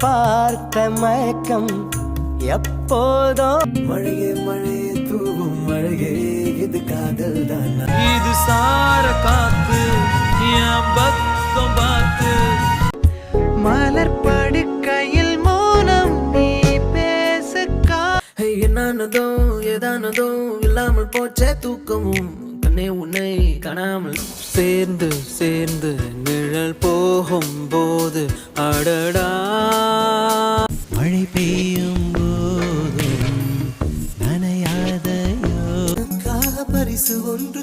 பார்த்த மயக்கம் எப்போதோ. மழையே மழையே தூவும் மழையே, இது காதல் தான். இது சார காத்து என் பக்கம் பார்த்து. மலர் படுக்கையில் மௌனம் நீ பேசுக்கா. என்னானதோ ஏதானதோ இல்லாமல் போச்சே தூக்கமும், கண்ணே உன்னை காணாமல். சேர்ந்து சேர்ந்து நிழல் போகும் போது அடடா. மழை பெய்யும் போதும் நனையாதையோ. பரிசு ஒன்று